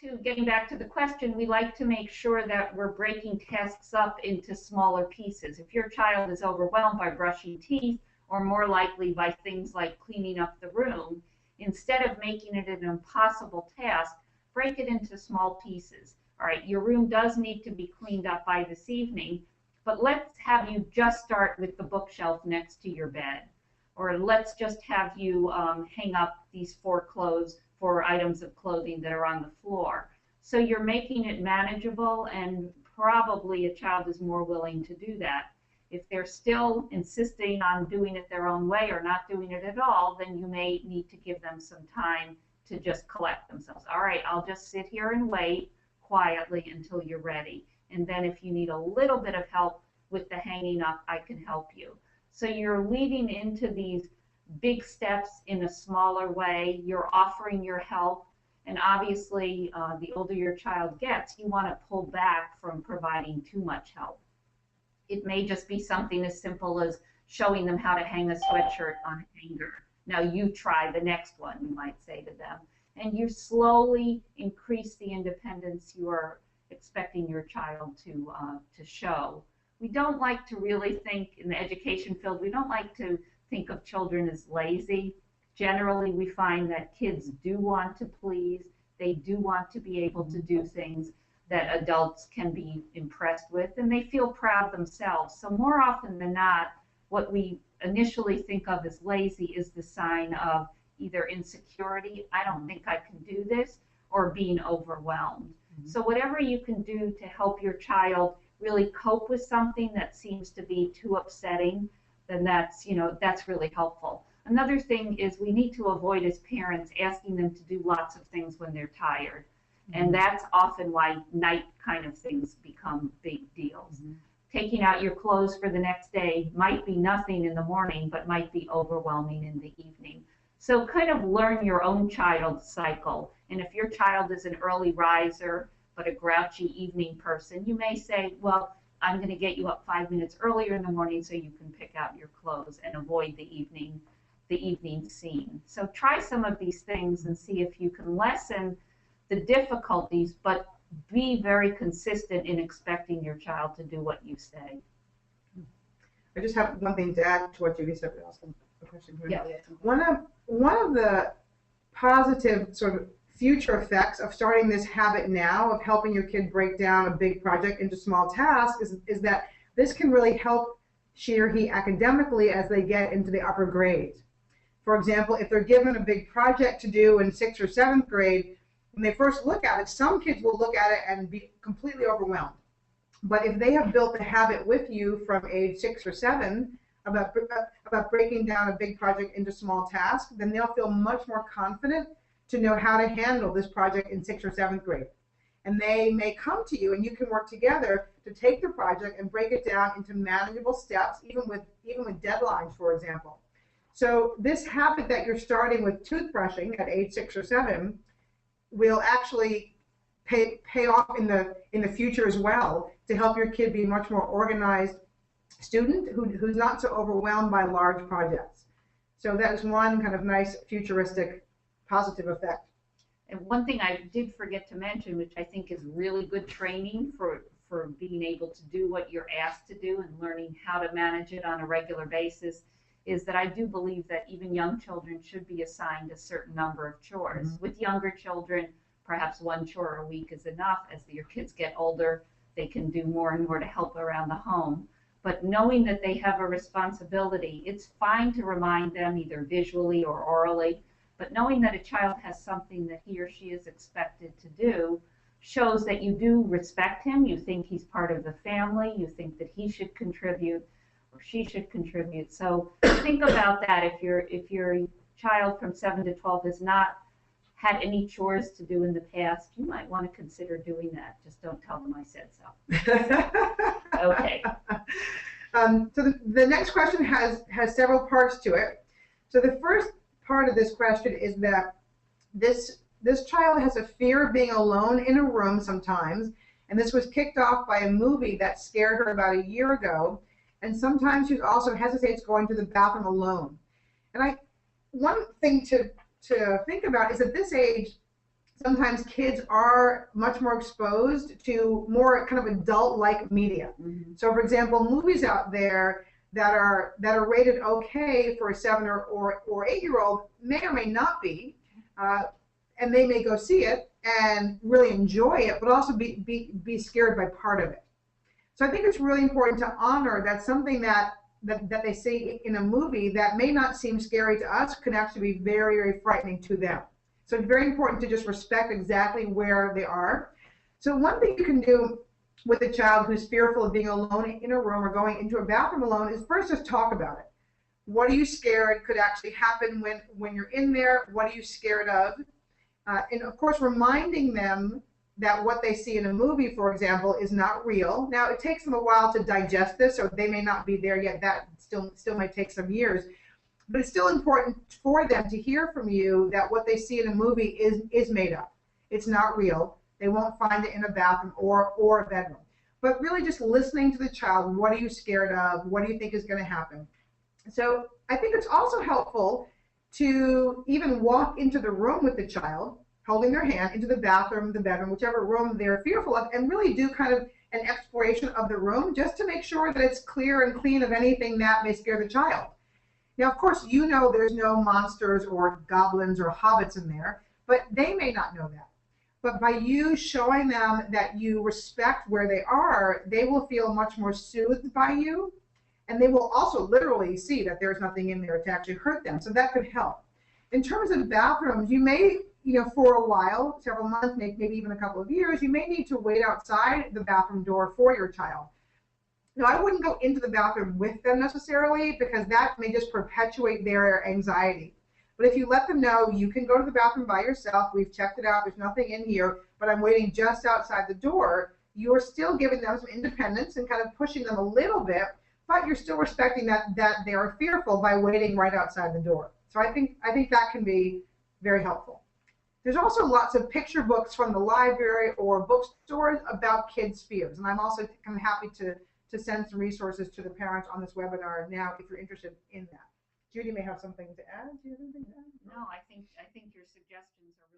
to, getting back to the question, we like to make sure that we're breaking tasks up into smaller pieces. If your child is overwhelmed by brushing teeth, or more likely by things like cleaning up the room, instead of making it an impossible task, break it into small pieces. All right, your room does need to be cleaned up by this evening, but let's have you just start with the bookshelf next to your bed. Or let's just have you hang up these 4 items of clothing that are on the floor. So you're making it manageable, and probably a child is more willing to do that. If they're still insisting on doing it their own way or not doing it at all, then you may need to give them some time to just collect themselves. All right, I'll just sit here and wait quietly until you're ready. And then if you need a little bit of help with the hanging up, I can help you. So you're leading into these big steps in a smaller way. You're offering your help. And obviously, the older your child gets, you want to pull back from providing too much help. It may just be something as simple as showing them how to hang a sweatshirt on a hanger. Now you try the next one, you might say to them. And you slowly increase the independence you are expecting your child to show. We don't like to really think, in the education field, we don't like to think of children as lazy. Generally, we find that kids do want to please. They do want to be able to do things that adults can be impressed with, and they feel proud themselves. So more often than not, what we initially think of as lazy is the sign of either insecurity, I don't think I can do this, or being overwhelmed. So whatever you can do to help your child really cope with something that seems to be too upsetting, then that's really helpful. Another thing is we need to avoid, as parents, asking them to do lots of things when they're tired. And that's often why night kind of things become big deals. Taking out your clothes for the next day might be nothing in the morning, but might be overwhelming in the evening. So kind of learn your own child's cycle. And if your child is an early riser, but a grouchy evening person, you may say, well, I'm going to get you up 5 minutes earlier in the morning so you can pick out your clothes and avoid the evening scene. So try some of these things and see if you can lessen the difficulties, but be very consistent in expecting your child to do what you say. I just have one thing to add to what Judy said. A question here. Yeah. One of the positive sort of future effects of starting this habit now of helping your kid break down a big project into small tasks is that this can really help she or he academically as they get into the upper grades. For example, if they're given a big project to do in 6th or 7th grade, when they first look at it, some kids will look at it and be completely overwhelmed. But if they have built a habit with you from age 6 or 7 about breaking down a big project into small tasks, then they'll feel much more confident to know how to handle this project in 6th or 7th grade. And they may come to you and you can work together to take the project and break it down into manageable steps, even with deadlines, for example. So this habit that you're starting with toothbrushing at age 6 or 7 will actually pay off in the future as well, to help your kid be a much more organized student who's not so overwhelmed by large projects. So that is one kind of nice futuristic positive effect. And one thing I did forget to mention, which I think is really good training for being able to do what you're asked to do and learning how to manage it on a regular basis, is that I do believe that even young children should be assigned a certain number of chores. With younger children, perhaps 1 chore a week is enough. As your kids get older, they can do more and more to help around the home. But knowing that they have a responsibility, it's fine to remind them either visually or orally, but knowing that a child has something that he or she is expected to do shows that you do respect him, you think he's part of the family, you think that he should contribute or she should contribute. So think about that. If your child from 7 to 12 has not had any chores to do in the past, you might want to consider doing that. Just don't tell them I said so. Okay. So the next question has several parts to it. So the first part of this question is that this child has a fear of being alone in a room sometimes, and this was kicked off by a movie that scared her about a year ago, and sometimes she also hesitates going to the bathroom alone. And one thing to think about is at this age, sometimes kids are much more exposed to more kind of adult-like media. Mhm. So, for example, movies out there that are rated okay for a 7 or 8-year-old may or may not be, and they may go see it and really enjoy it, but also be scared by part of it. So I think it's really important to honor that something that they see in a movie that may not seem scary to us could actually be very, very frightening to them. So it's very important to just respect exactly where they are. So one thing you can do with a child who's fearful of being alone in a room or going into a bathroom alone is first just talk about it. What are you scared could actually happen when you're in there? What are you scared of? And of course, reminding them that what they see in a movie, for example, is not real. Now, it takes them a while to digest this, or they may not be there yet. That still might take some years. But it's still important for them to hear from you that what they see in a movie is made up. It's not real. They won't find it in a bathroom or a bedroom. But really just listening to the child, what are you scared of? What do you think is going to happen? So I think it's also helpful to even walk into the room with the child, holding their hand, into the bathroom, the bedroom, whichever room they're fearful of, and really do kind of an exploration of the room just to make sure that it's clear and clean of anything that may scare the child. Now, of course, you know there's no monsters or goblins or hobbits in there, but they may not know that. But by you showing them that you respect where they are, they will feel much more soothed by you, and they will also literally see that there's nothing in there to actually hurt them. So that could help. In terms of bathrooms, you may, for a while, several months, maybe even a couple of years, you may need to wait outside the bathroom door for your child. Now, I wouldn't go into the bathroom with them necessarily because that may just perpetuate their anxiety. But if you let them know you can go to the bathroom by yourself, we've checked it out, there's nothing in here, but I'm waiting just outside the door, you're still giving them some independence and kind of pushing them a little bit, but you're still respecting that they are fearful by waiting right outside the door. So I think that can be very helpful. There's also lots of picture books from the library or bookstores about kids' fears, and I'm also kind of happy to send some resources to the parents on this webinar now if you're interested in that. Judy may have something to add. Do you have anything to add? No, I think your suggestions are